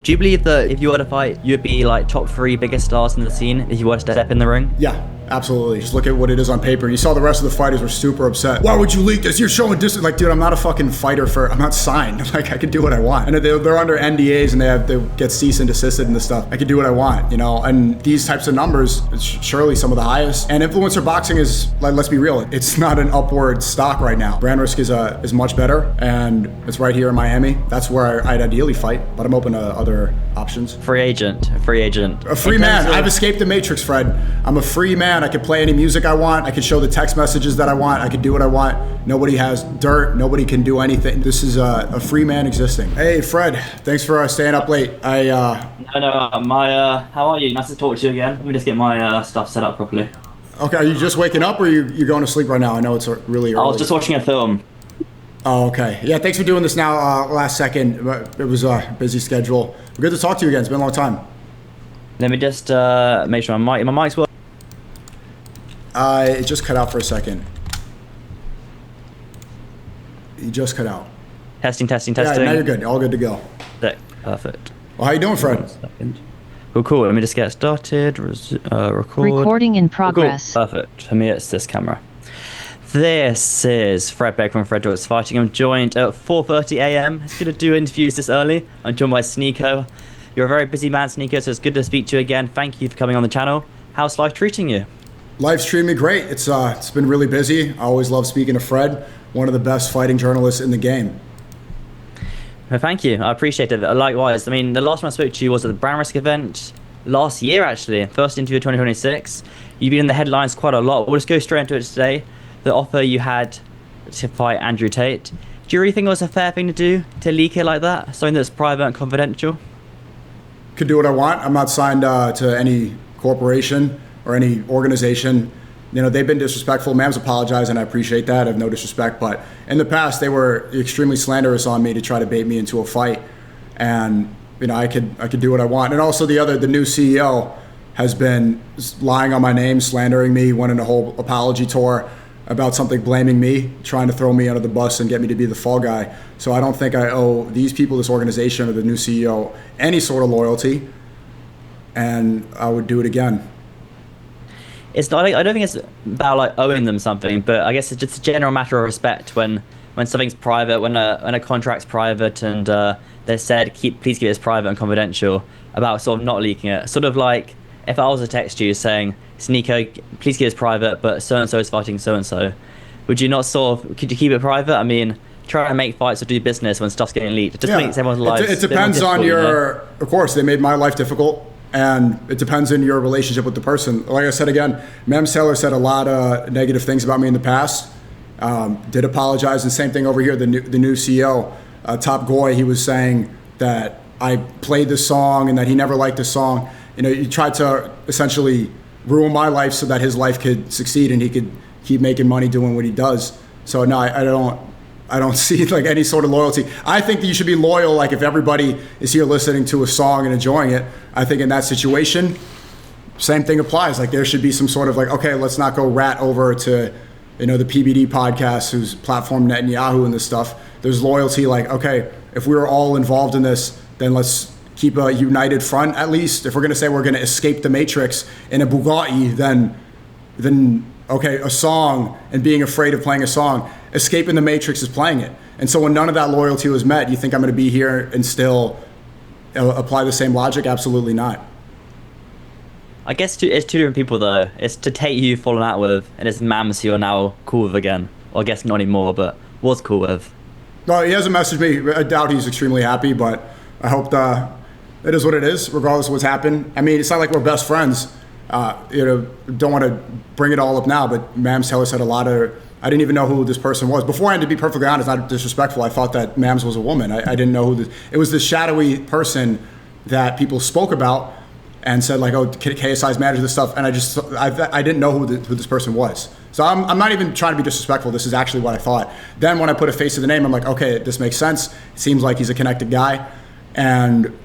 Do you believe that if you were to fight, you'd be like top 3 biggest stars in the scene if you were to step in the ring? Yeah, absolutely. Just look at what it is on paper. You saw the rest of the fighters were super upset. Why would you leak this? You're showing distance. Like, dude, I'm not a fucking fighter I'm not signed. Like, I can do what I want. And they're under NDAs and they get cease and desisted and this stuff. I can do what I want, And these types of numbers, it's surely some of the highest. And influencer boxing is, like, let's be real, it's not an upward stock right now. Brand risk is much better, and it's right here in Miami. That's where I'd ideally fight, but I'm open to other options. Free agent. A free man. I've escaped the matrix, Fred. I'm a free man. I can play any music I want. I can show the text messages that I want. I can do what I want. Nobody has dirt. Nobody can do anything. This is a free man existing. Hey, Fred. Thanks for staying up late. How are you? Nice to talk to you again. Let me just get my stuff set up properly. Okay, are you just waking up or you going to sleep right now? I know it's really early. I was just watching a film. Oh, okay. Yeah, thanks for doing this now last second. It was a busy schedule. Good to talk to you again. It's been a long time. Let me just make sure my mic's working. It just cut out for a second. You just cut out. Testing. Yeah, now you're good. All good to go. Perfect. Well, how you doing, Fred? Cool. Let me just get started. Record. Recording in progress. Cool. Perfect. For me, it's this camera. This is Fred Beck from Fred Talks Fighting. I'm joined at 4:30 a.m. It's good to do interviews this early. I'm joined by SNEAKO. You're a very busy man, SNEAKO, so it's good to speak to you again. Thank you for coming on the channel. How's life treating you? Life's treating me great. It's been really busy. I always love speaking to Fred, one of the best fighting journalists in the game. Well, thank you. I appreciate it. Likewise. I mean, the last time I spoke to you was at the Brand Risk event last year, actually. First interview of 2026. You've been in the headlines quite a lot. We'll just go straight into it today. The offer you had to fight Andrew Tate. Do you really think it was a fair thing to do, to leak it like that? Something that's private and confidential? Could do what I want. I'm not signed to any corporation or any organization. They've been disrespectful. Mams apologized, and I appreciate that. I have no disrespect. But in the past, they were extremely slanderous on me to try to bait me into a fight. And, I could do what I want. And also the new CEO has been lying on my name, slandering me, went on a whole apology tour about something, blaming me, trying to throw me under the bus and get me to be the fall guy. So I don't think I owe these people, this organization, or the new CEO any sort of loyalty, and I would do it again. It's not. I don't think it's about like owing them something, but I guess it's just a general matter of respect when something's private, when a contract's private, and they said please keep this private and confidential, about sort of not leaking it. Sort of like if I was to text you saying, SNEAKO, please keep this private, but so-and-so is fighting so-and-so. Would you not could you keep it private? I mean, try to make fights or do business when stuff's getting leaked. It just makes everyone's lives It depends on of course, they made my life difficult, and it depends on your relationship with the person. Like I said again, Mams Taylor said a lot of negative things about me in the past. Did apologize, and same thing over here, the new CEO, Top Goy, he was saying that I played the song and that he never liked the song. He tried to essentially ruin my life so that his life could succeed and he could keep making money doing what he does. So no, I don't see like any sort of loyalty. I think that you should be loyal. Like if everybody is here listening to a song and enjoying it, I think in that situation, same thing applies. Like there should be some sort of like, okay, let's not go rat over to, the PBD podcast whose platform Netanyahu and this stuff. There's loyalty. Like, okay, if we were all involved in this, then let's keep a united front. At least if we're going to say we're going to escape the matrix in a Bugatti, then okay, a song and being afraid of playing a song, escaping the matrix is playing it. And so when none of that loyalty was met, you think I'm going to be here and still apply the same logic? Absolutely not. I guess it's two different people though. It's to Tate who you've fallen out with, and it's Mams who you're now cool with again. Well, I guess not anymore, but was cool with. No, he hasn't messaged me. I doubt he's extremely happy, but I hope it is what it is, regardless of what's happened. I mean, it's not like we're best friends. Don't want to bring it all up now, but Mams Taylor said a lot of, I didn't even know who this person was. Beforehand, to be perfectly honest, not disrespectful, I thought that Mams was a woman. I didn't know it was this shadowy person that people spoke about and said like, oh, KSI's manager, this stuff. And I didn't know who this person was. So I'm not even trying to be disrespectful. This is actually what I thought. Then when I put a face to the name, I'm like, okay, this makes sense. It seems like he's a connected guy. And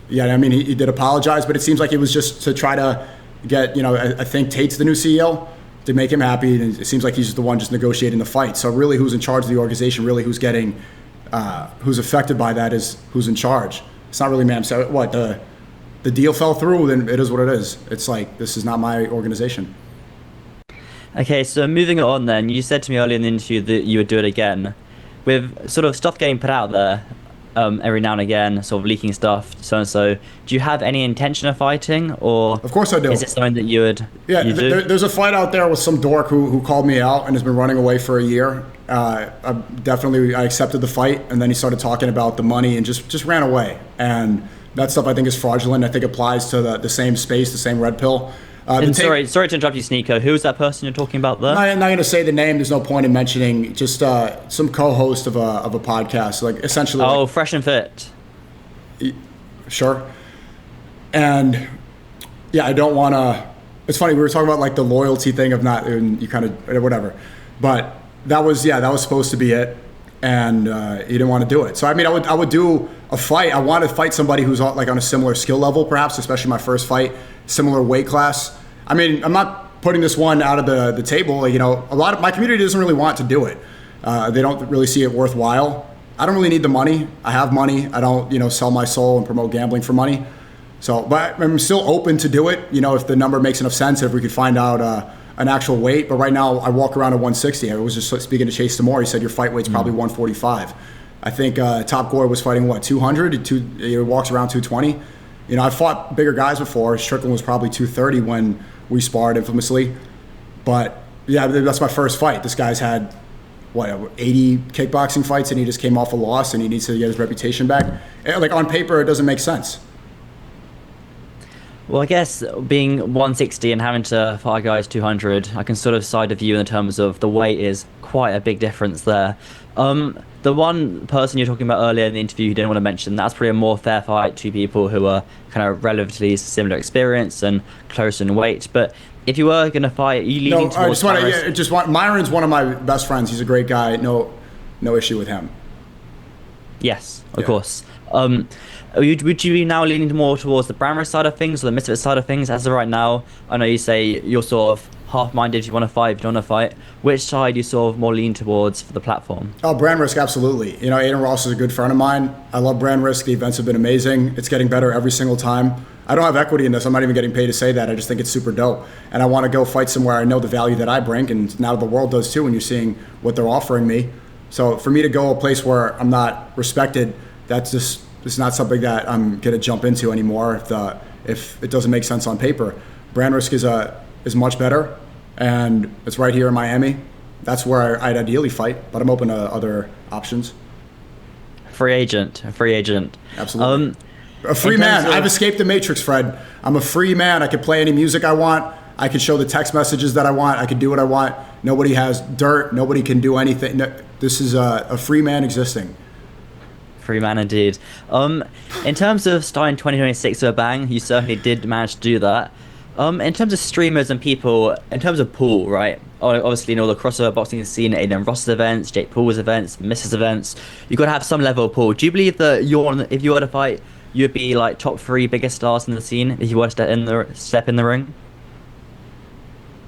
yeah, I mean, he did apologize, but it seems like it was just to try to get, I think Tate's the new CEO, to make him happy. And it seems like he's the one just negotiating the fight. So really who's in charge of the organization, really who's affected by that is who's in charge. It's not really ma'am. So what, the deal fell through, then it is what it is. It's like, this is not my organization. Okay, so moving on then, you said to me earlier in the interview that you would do it again. With sort of stuff getting put out there every now and again, sort of leaking stuff, so and so, do you have any intention of fighting, or Of course I do. is it something that you would Yeah, you do? there's a fight out there with some dork who called me out and has been running away for a year. I accepted the fight, and then he started talking about the money and just ran away. And that stuff I think is fraudulent. I think applies to the same space, the same red pill. And sorry to interrupt you, SNEAKO. Who is that person you're talking about there? I'm not going to say the name. There's no point in mentioning. Just some co-host of a podcast, like essentially. Oh, like, Fresh and Fit. sure. And yeah, I don't want to. It's funny, we were talking about like the loyalty thing of not, and you kind of whatever, but that was supposed to be it, and he didn't want to do it. So I mean, I would do a fight. I want to fight somebody who's like on a similar skill level, perhaps, especially my first fight, similar weight class. I mean, I'm not putting this one out of the table. Like, a lot of my community doesn't really want to do it. They don't really see it worthwhile. I don't really need the money. I have money. I don't, sell my soul and promote gambling for money. So, but I'm still open to do it, if the number makes enough sense, if we could find out an actual weight. But right now, I walk around at 160. I was just speaking to Chase Tamore. He said your fight weight's probably 145. I think Top Gore was fighting, 200? He walks around 220. I've fought bigger guys before. Strickland was probably 230 when we sparred infamously. But, yeah, that's my first fight. This guy's had, 80 kickboxing fights, and he just came off a loss, and he needs to get his reputation back. Like, on paper, it doesn't make sense. Well, I guess being 160 and having to fight guys 200, I can sort of side of you in terms of the weight is quite a big difference there. The one person you're talking about earlier in the interview you didn't want to mention, that's probably a more fair fight, two people who are kind of relatively similar experience and close in weight. But if you were going to fight, are you leaning towards Myron's one of my best friends. He's a great guy. No issue with him. Yes, of course. Would you be now leaning more towards the Brammer side of things or the Misfit side of things as of right now? I know you say you're sort of half-minded if you want to fight, if you don't want to fight. Which side do you sort of more lean towards for the platform? Oh, Brand Risk, absolutely. Aiden Ross is a good friend of mine. I love Brand Risk. The events have been amazing. It's getting better every single time. I don't have equity in this. I'm not even getting paid to say that. I just think it's super dope. And I want to go fight somewhere I know the value that I bring, and now the world does too when you're seeing what they're offering me. So for me to go a place where I'm not respected, that's just it's not something that I'm going to jump into anymore if it doesn't make sense on paper. Brand Risk is much better, and it's right here in Miami. That's where I'd ideally fight, but I'm open to other options. Free agent. Absolutely. A free man. I've escaped the matrix, Fred. I'm a free man. I can play any music I want. I can show the text messages that I want. I can do what I want. Nobody has dirt. Nobody can do anything. This is a free man existing. Free man indeed. In terms of starting 2026 with a bang, you certainly did manage to do that. In terms of streamers and people, in terms of pool, right? Obviously, the crossover boxing scene, Aiden Ross's events, Jake Paul's events, Mrs. events, you've got to have some level of pool. Do you believe that if you were to fight, you'd be like top 3 biggest stars in the scene if you were to step in the ring?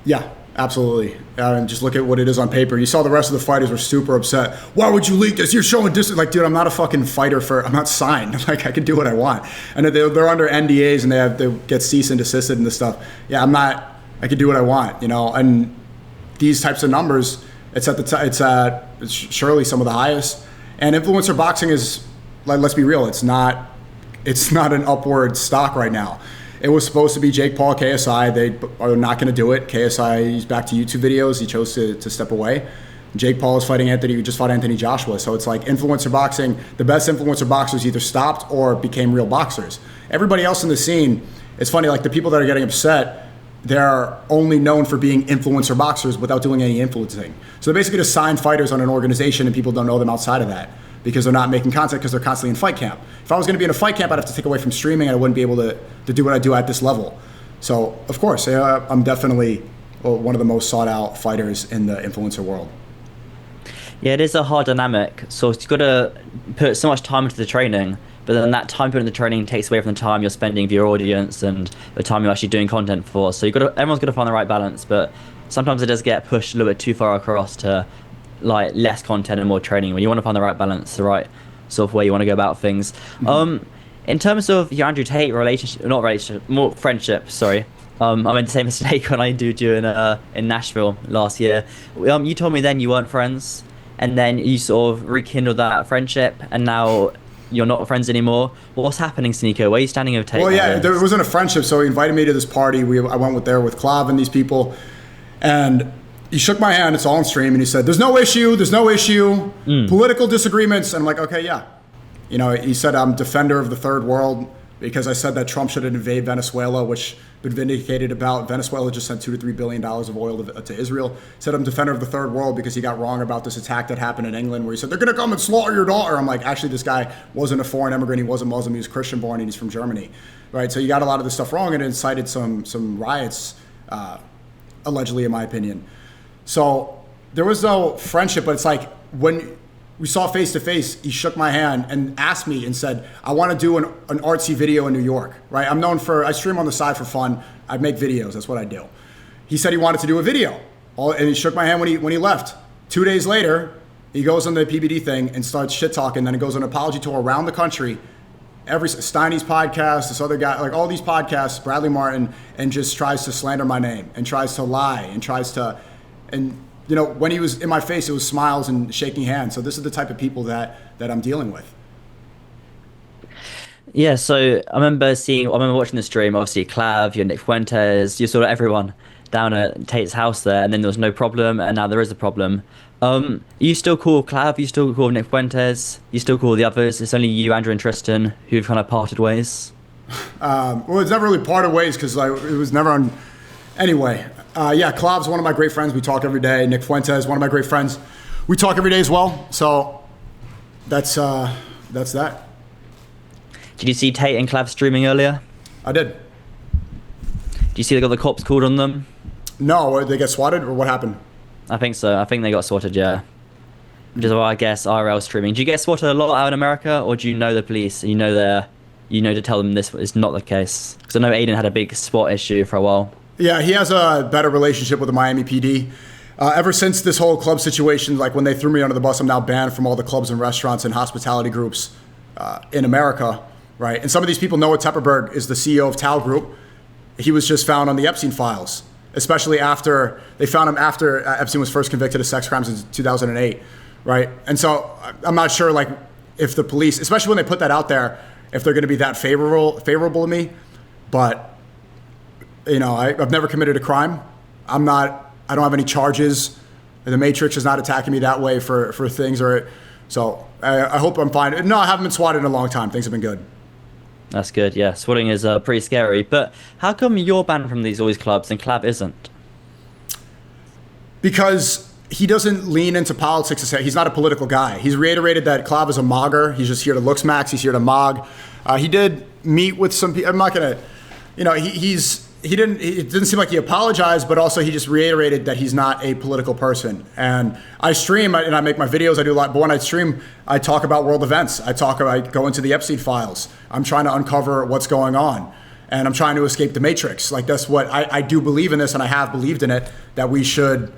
Yeah, absolutely. Just look at what it is on paper. You saw the rest of the fighters were super upset. Why would you leak this? You're showing distance. Like, dude, I'm not a fucking fighter I'm not signed. Like, I can do what I want. And they're under NDAs and they get cease and desisted and this stuff. Yeah, I can do what I want, and these types of numbers, it's surely some of the highest. And influencer boxing is, like, let's be real, it's not an upward stock right now. It was supposed to be Jake Paul, KSI. They are not going to do it. KSI, he's back to YouTube videos. He chose to step away. Jake Paul is fighting Anthony. He just fought Anthony Joshua. So it's like influencer boxing. The best influencer boxers either stopped or became real boxers. Everybody else in the scene, it's funny, like the people that are getting upset, they're only known for being influencer boxers without doing any influencing. So they basically just sign fighters on an organization and people don't know them outside of that because they're not making content because they're constantly in fight camp. If I was going to be in a fight camp, I'd have to take away from streaming and I wouldn't be able to do what I do at this level. So, of course, I'm definitely one of the most sought out fighters in the influencer world. Yeah, it is a hard dynamic. So you've got to put so much time into the training, but then that time put into the training takes away from the time you're spending with your audience and the time you're actually doing content for. So everyone's got to find the right balance, but sometimes it does get pushed a little bit too far across to like less content and more training when you want to find the right balance, the right sort of way you want to go about things. In In terms of your Andrew Tate relationship, not relationship, more friendship. Sorry. I made the same mistake when I do in Nashville last year. You told me then you weren't friends, and then you sort of rekindled that friendship, and now you're not friends anymore. What's happening, SNEAKO? Where are you standing with Tate? Well, yeah, there wasn't a friendship, so he invited me to this party. I went with Clav and these people, and he shook my hand. It's all on stream, and he said, "There's no issue. There's no issue. Political disagreements." And I'm like, "Okay, yeah." He said I'm defender of the third world because I said that Trump should invade Venezuela, which been vindicated about. Venezuela just sent $2 to $3 billion of oil to Israel. Said I'm defender of the third world because he got wrong about this attack that happened in England where he said, they're going to come and slaughter your daughter. I'm like, actually, this guy wasn't a foreign immigrant. He wasn't Muslim. He was Christian born and he's from Germany. Right? So you got a lot of this stuff wrong and it incited some riots, allegedly, in my opinion. So there was no friendship, but it's like when we saw face to face, he shook my hand and asked me and said, I want to do an artsy video in New York, right? I'm known I stream on the side for fun. I make videos. That's what I do. He said he wanted to do a video. And he shook my hand when he left. 2 days later, he goes on the PBD thing and starts shit talking. Then he goes on an apology tour around the country. Steiny's podcast, this other guy, like all these podcasts, Bradley Martin, and just tries to slander my name and tries to lie and when he was in my face, it was smiles and shaking hands. So this is the type of people that I'm dealing with. Yeah, so I remember watching the stream, obviously Clav, you Nick Fuentes, you sort of everyone down at Tate's house there, and then there was no problem, and now there is a problem. You still call Clav, you still call Nick Fuentes, you still call the others, it's only you, Andrew and Tristan, who've kind of parted ways? Well, it's never really parted ways because it was never on... Anyway, Clav's one of my great friends. We talk every day. Nick Fuentes, one of my great friends. We talk every day as well. So that's that. Did you see Tate and Clav streaming earlier? I did. Do you see they got the cops called on them? No, they get swatted or what happened? I think so. I think they got swatted, yeah. Which is why I guess IRL streaming. Do you get swatted a lot out in America, or do you know the police? You know to tell them this is not the case? Because I know Aiden had a big SWAT issue for a while. Yeah, he has a better relationship with the Miami PD. Ever since this whole club situation, like when they threw me under the bus, I'm now banned from all the clubs and restaurants and hospitality groups in America, right? And some of these people, Noah Tepperberg is the CEO of Tao Group. He was just found on the Epstein files, especially after they found him after Epstein was first convicted of sex crimes in 2008, right? And so I'm not sure, like, if the police, especially when they put that out there, if they're going to be that favorable to me, but. I've never committed a crime. I don't have any charges. The Matrix is not attacking me that way for things. So I hope I'm fine. No, I haven't been swatted in a long time. Things have been good. That's good, yeah. Swatting is pretty scary. But how come you're banned from all these clubs and Clav isn't? Because he doesn't lean into politics. He's not a political guy. He's reiterated that Clav is a mogger. He's just here to looks max. He's here to mog. He did meet with some people. I'm not going to, it didn't seem like he apologized, but also he just reiterated that he's not a political person. And I stream and I make my videos. I do a lot, but when I stream, I talk about world events. I go into the Epstein files. I'm trying to uncover what's going on, and I'm trying to escape the Matrix. Like that's what I do believe in this, and I have believed in it, that we should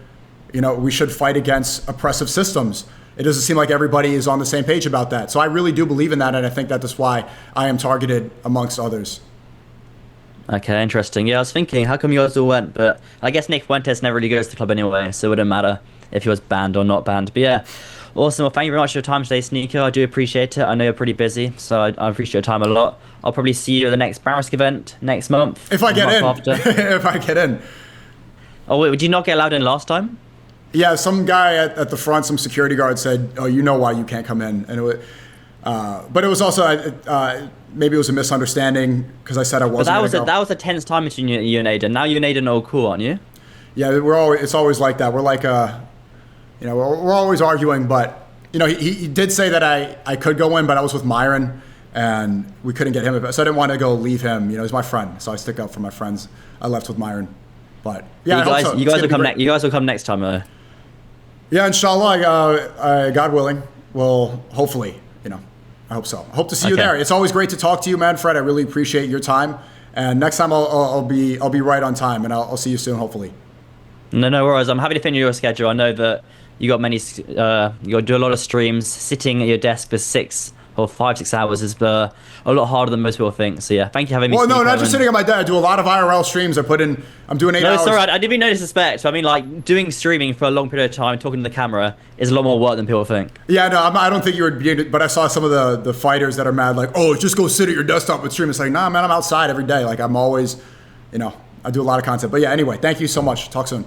fight against oppressive systems. It doesn't seem like everybody is on the same page about that. So I really do believe in that, and I think that's why I am targeted amongst others. Okay, interesting. Yeah, I was thinking, how come you guys all went? But I guess Nick Fuentes never really goes to the club anyway, so it wouldn't matter if he was banned or not banned. But yeah, awesome. Well, thank you very much for your time today, SNEAKO. I do appreciate it. I know you're pretty busy, so I appreciate your time a lot. I'll probably see you at the next Barrisk event next month. If I get in. If I get in. Oh, wait, did you not get allowed in last time? Yeah, some guy at the front, some security guard said, "Oh, you know why you can't come in." And but it was also maybe it was a misunderstanding because I said I wasn't. But that was a tense time between you and Aiden. Now you and Aiden are all cool, aren't you? Yeah, it's always like that. We're like we're always arguing. But he did say that I could go in, but I was with Myron and we couldn't get him. So I didn't want to go leave him. He's my friend, so I stick up for my friends. I left with Myron, but yeah, you guys will come next. You guys will come next time, though. Yeah, inshallah, God willing, will hopefully. I hope so. I hope to see you there. It's always great to talk to you, man, Fred. I really appreciate your time. And next time I'll be right on time, and I'll see you soon, hopefully. No worries. I'm happy to fit in your schedule. I know that you got do a lot of streams, sitting at your desk for 6 or 5-6 hours is a lot harder than most people think. So yeah, thank you for having me. Well, no, Sneako, not just and- sitting on my bed. I do a lot of IRL streams. I'm doing 8 No, hours. sorry, I didn't mean no disrespect. I mean, like, doing streaming for a long period of time, talking to the camera, is a lot more work than people think. Yeah, no, I don't think you would be. But I saw some of the fighters that are mad, like, oh, just go sit at your desktop and stream. It's like, nah, man, I'm outside every day. Like, I'm always, I do a lot of content. But yeah, anyway, thank you so much. Talk soon.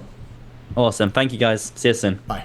Awesome. Thank you, guys. See you soon. Bye.